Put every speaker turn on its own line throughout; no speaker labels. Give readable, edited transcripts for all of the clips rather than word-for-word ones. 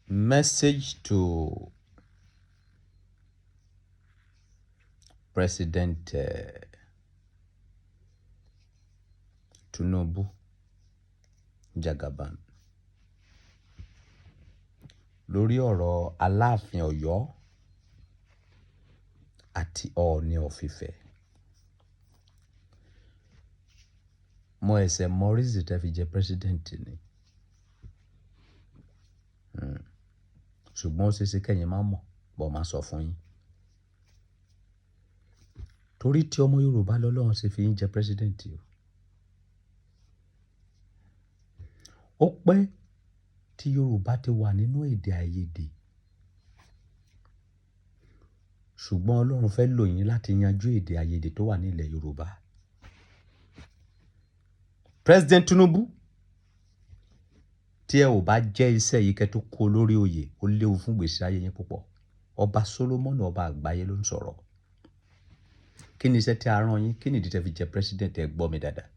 Message to President Tinubu Jagaban lórí ọ̀rọ̀ Aláàfin Ọ̀yọ́ àti Ọọ̀ni of Ifẹ̀. Mo ẹsẹ̀ mọ reason tẹ́ fi jẹ president ni. Ṣùgbọ́n ó ṣeé ṣe kẹ́yin má mọ̀, bọ̀ máa sọ fún yín. Torí tí ọmọ Yorùbá lọ́lọ́run ṣe fi yín jẹ president o. Ó pẹ́ tí Yorùbá ti wà nínú èdè àìyedè. Ṣùgbọ́n Ọlọ́run fẹ́ lò yín láti yanjú èdè àìyedè tó wà nílẹ̀ Yorùbá. President Tinubu, tí ẹ ò bá jẹ́ iṣẹ́ yìí kẹ́ tó kó lórí oyè, ó léwu fún gbèsè ayé yín púpọ̀. Ọba Solomon ọba àgbáyé ló ń sọ̀rọ̀. Kí ni iṣẹ́ tí a rán yín? Kí ni ìdí tẹ́ fi jẹ president? Ẹ gbọ́ mi dáadáa.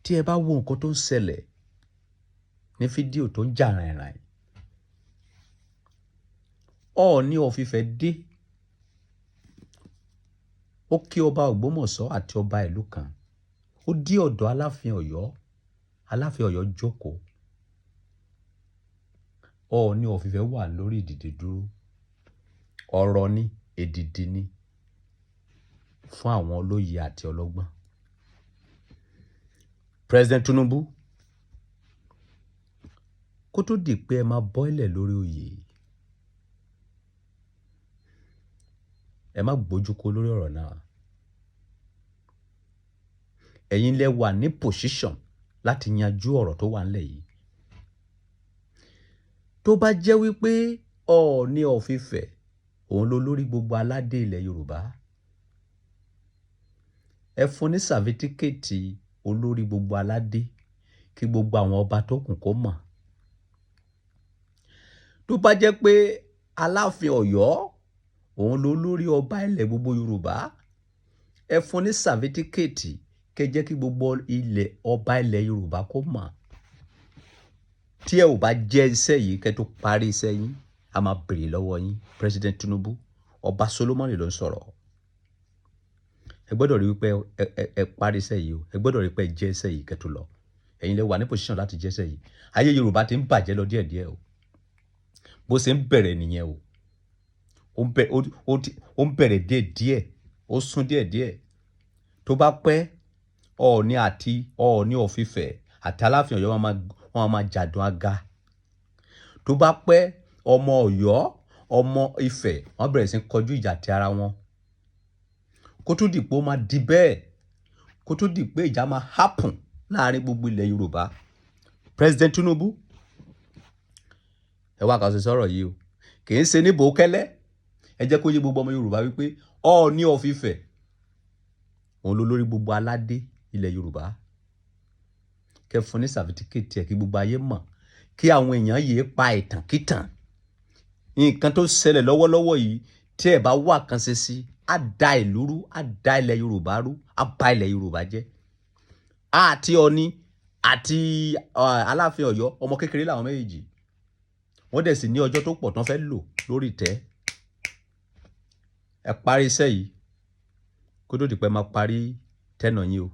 Tí ẹ bá wo nǹkan tó ń ṣẹlẹ̀ ní fídíò tó ń jà rìnrìn, Ọọ̀ni of Ifẹ̀ dé. Ó kí ọba Ògbómọ̀ṣọ́ àti ọba ìlú kan. Ó dé ọ̀dọ̀ Aláàfin Ọ̀yọ́. Aláàfin Ọ̀yọ́ jókòó. Ọọ̀ni of Ifẹ̀ wà lórí ìdìde dúró. Ọ̀rọ̀ ni, èdìdì ni fún àwọn olóyè àti ọlọ́gbọ́n. President Tinubu, kó tó di pé ẹ máa bọ́ilẹ̀ lórí oyè, ẹ má gbójú kó lórí ọ̀rọ̀ náà. Ẹ̀yin lẹ wà ní position láti yanjú ọ̀rọ̀ tó wà nílẹ̀ yìí. Tó bá jẹ́ wípé Ọọ̀ni of Ifẹ̀ òun ló lórí gbogbo aládé ilẹ̀ Yorùbá, ẹ fún ní sàfítíkẹ́ẹ̀tì olórí gbogbo aládé kí gbogbo àwọn ọba tó kù kó mọ̀. Tó bá jẹ́ pé Aláàfin Ọ̀yọ́ òun ló lórí ọba ilẹ̀ gbogbo Yorùbá, ẹ fún ní sàfítíkẹ́ẹ̀tì kẹ́ jẹ́ kí gbogbo ilẹ̀ ọba ilẹ̀ Yorùbá kó mọ̀. Tí ẹ ò bá jẹ́ iṣẹ́ yìí kẹ́ tó parí iṣẹ́ yín, a máa bèrè lọ́wọ́ yín. President Tinubu, ọba Solomon ló ń sọ̀rọ̀. Ẹ gbọ́dọ̀ rí wípé ẹ parí iṣẹ́ yìí o. Ẹ gbọ́dọ̀ rí pé ẹ jẹ́ iṣẹ́ yìí kẹ́ tó lọ. Ẹ̀yin lẹ wà ní position láti jẹ́ iṣẹ́ yìí. Ayé Yorùbá ti ń bàjẹ́ lọ díẹ̀díẹ̀ o. Bó ṣe ń bẹ̀rẹ̀ nìyẹn o. Ó ń bẹ̀rẹ̀ díẹ̀díẹ̀. Ó sún díẹ̀díẹ̀. Tó bá pẹ́, Ọọ̀ni of Ifẹ̀ àti Aláàfin Ọ̀yọ́ wọn máa jàdùn aga. Tó bá pẹ́, ọmọ Ọ̀yọ́, ọmọ Ifẹ̀ wọ́n bẹ̀rẹ̀ sí ń kọjú ìjà ti ara wọn. Kó tó di pé ó máa di bẹ́ẹ̀, kó tó di pé ìjà máa happen láàrin gbogbo ilẹ̀ Yorùbá. President Tinubu, ẹ wá kàn sí sọ̀rọ̀ yìí o. Kì í ṣe ní bòókẹ́lẹ́. Ẹ jẹ́ kó yé gbogbo ọmọ Yorùbá wípé Ọọ̀ni of Ifẹ̀ òun ló lórí gbogbo aládé ilẹ̀ Yorùbá. Kẹ́ fún ní sàfítíkẹ́ẹ̀tì ẹ̀ kí gbogbo ayé mọ̀, kí àwọn èèyàn yìí pa ìtàn kíntàn. Nǹkan tó ṣẹlẹ̀ lọ́wọ́lọ́wọ́ yìí, tí ẹ bá wà kan ṣe sí, á da ìlú rú, á da ilẹ̀ Yorùbá rú, á bà ilẹ̀ Yorùbá jẹ́. Àti Ọọ̀ni àti Aláàfin Ọ̀yọ́ ọmọ kékeré làwọn méjèèjì. Wọ́n dẹ̀ sì ní ọjọ́ tó pọ̀ tán fẹ́ lò lórí ìtẹ́. Ẹ parí iṣẹ́ yìí kó tó di pé máa parí tẹ́nà yín o.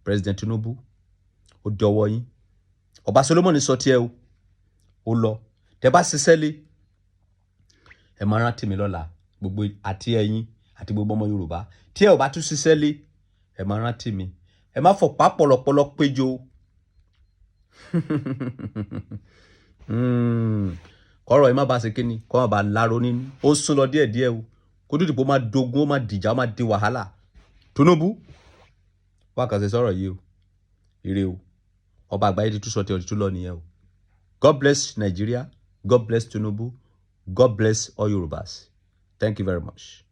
President Tinubu, ó dọwọ́ yín. Ọba Solomon sọ tiẹ̀ o. Ó lọ. Tẹ́ bá ṣiṣẹ́ lé, ẹ máa rántí mi lọ́la. Gbogbo àti ẹ̀yin àti gbogbo ọmọ Yorùbá. Tí ẹ ò bá tún ṣiṣẹ́ lé, ẹ máa rántí mi. Ẹ má fọ̀pá pọ̀lọpọ̀lọ péjọ. Kọ́rọ̀ ẹ má bá ṣe kíni, kọ́ má bá láró nínú. Ó sún lọ díẹ̀díẹ̀ o. Kó tó di pé ó máa dogun, ó máa dìjà, ó máa di wàhálà. Tinubu, wá kàn sí sọ̀rọ̀ yìí o. Ire o. Ọba àgbáyé ti tún sọ tí ọdún tún lọ nìyẹn o. God bless Nigeria. God bless Tinubu. God bless all Yorubas. Thank you very much.